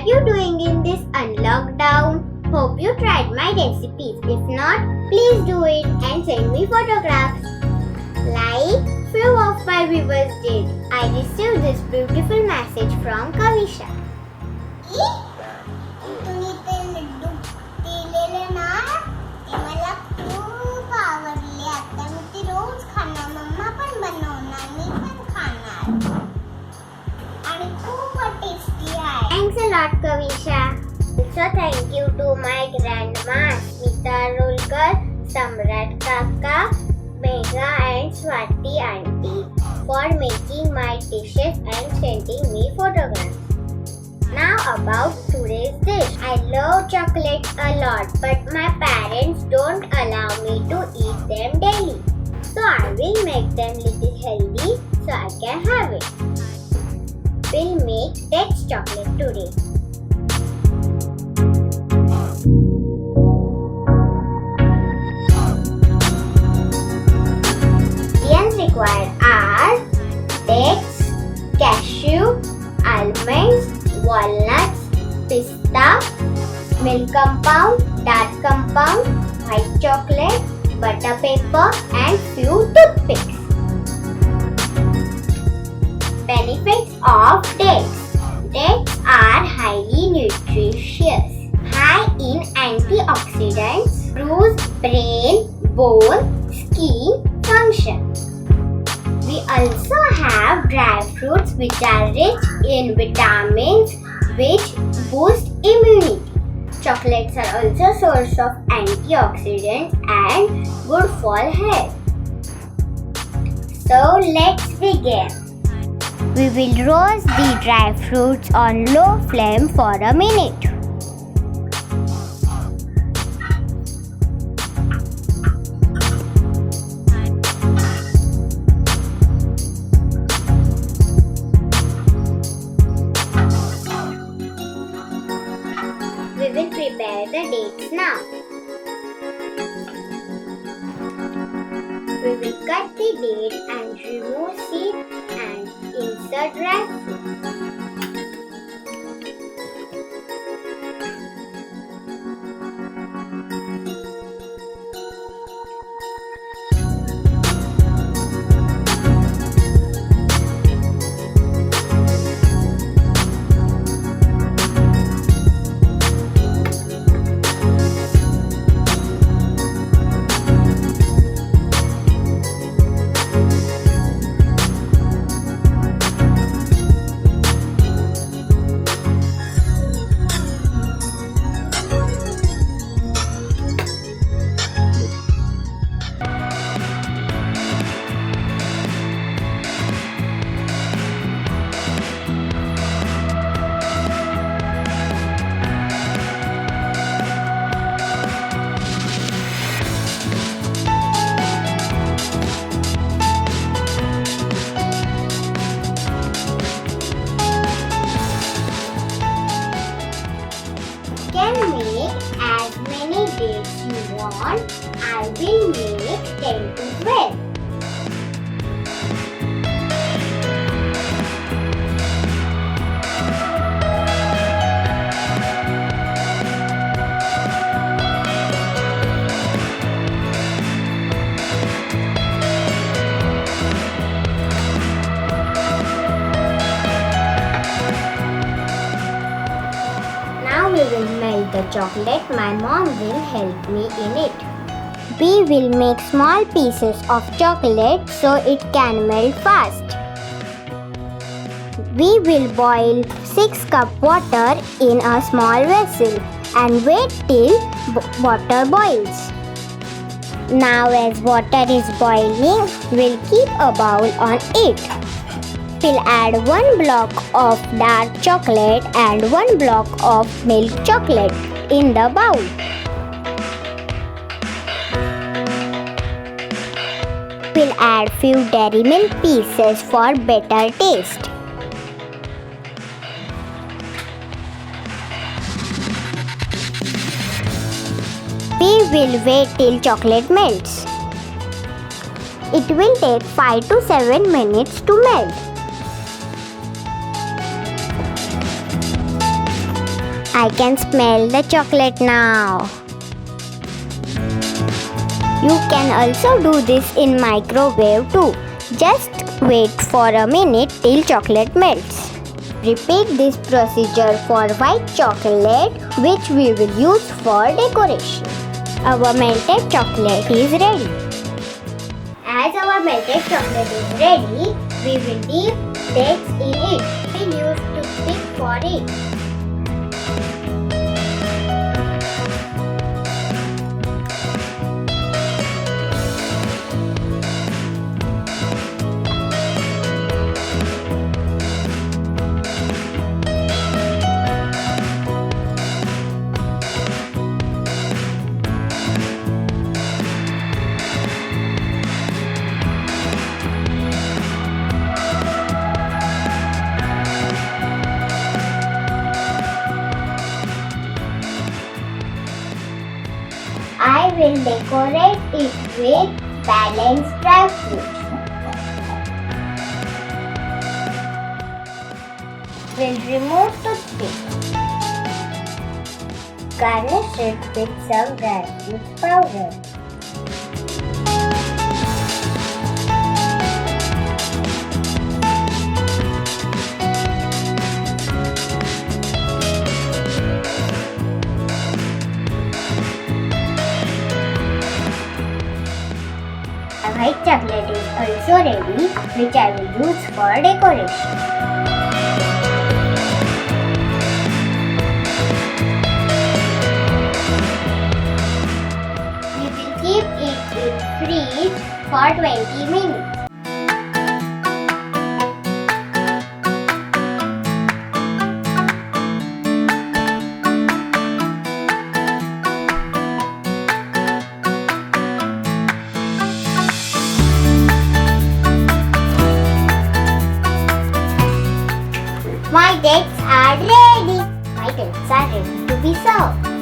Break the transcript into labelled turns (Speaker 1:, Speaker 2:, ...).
Speaker 1: you doing in this unlockdown? Hope you tried my recipes. If not, please do it and send me photographs. Like few of my viewers did. I received this beautiful message from Kavisha.
Speaker 2: तुम्ही ते लड्डू केलेले ना ते मला खूप आवडले. आता मी ते रोज खाणार. मम्मा पण बनवणार, मी पण खाणार आणि खूप टेस्टी आहे.
Speaker 1: Thanks a lot, Kavisha. Also, thank you to my grandma Smita Rolkar, Samrat Kaka, Megha and Swati auntie for making my dishes and sending me photographs. Now about today's dish. I love chocolates a lot, but my parents don't allow me to eat them daily. So I will make them little healthy so I can have it. We'll make Dex chocolate today. Ingredients required are dates, cashew, almonds, walnuts, pista, milk compound, dark compound, white chocolate, butter paper and few toothpicks. Benefits of dates. Dates are highly nutritious, high in antioxidants, improves brain, bone, skin function. We also have dry fruits which are rich in vitamins which boost immunity. Chocolates are also source of antioxidants and good for health. So let's begin. We will roast the dry fruits on low flame for a minute. We will prepare the dates now. We will cut the date and remove seed and insert dry fruit. Can make as many dates you want. I will make 10 to 12. Now we will melt the chocolate. My mom will help me in it. We will make small pieces of chocolate so it can melt fast. We will boil 6 cup water in a small vessel and wait till water boils. Now as water is boiling, we'll keep a bowl on it. We'll add 1 block of dark chocolate and 1 block of milk chocolate in the bowl. We'll add few dairy milk pieces for better taste. We will wait till chocolate melts. It will take 5 to 7 minutes to melt. I can smell the chocolate now. You can also do this in microwave too. Just wait for a minute till chocolate melts. Repeat this procedure for white chocolate, which we will use for decoration. Our melted chocolate is ready. As our melted chocolate is ready, we will dip dates in it. We will use toothpick for it. I will decorate it with balanced dry fruits. We'll remove toothpick. Garnish it with some dry fruit powder. White chocolate is also ready, which I will use for decoration. We will keep it in fridge for 20 minutes. My dates are ready. My dates are ready to be served.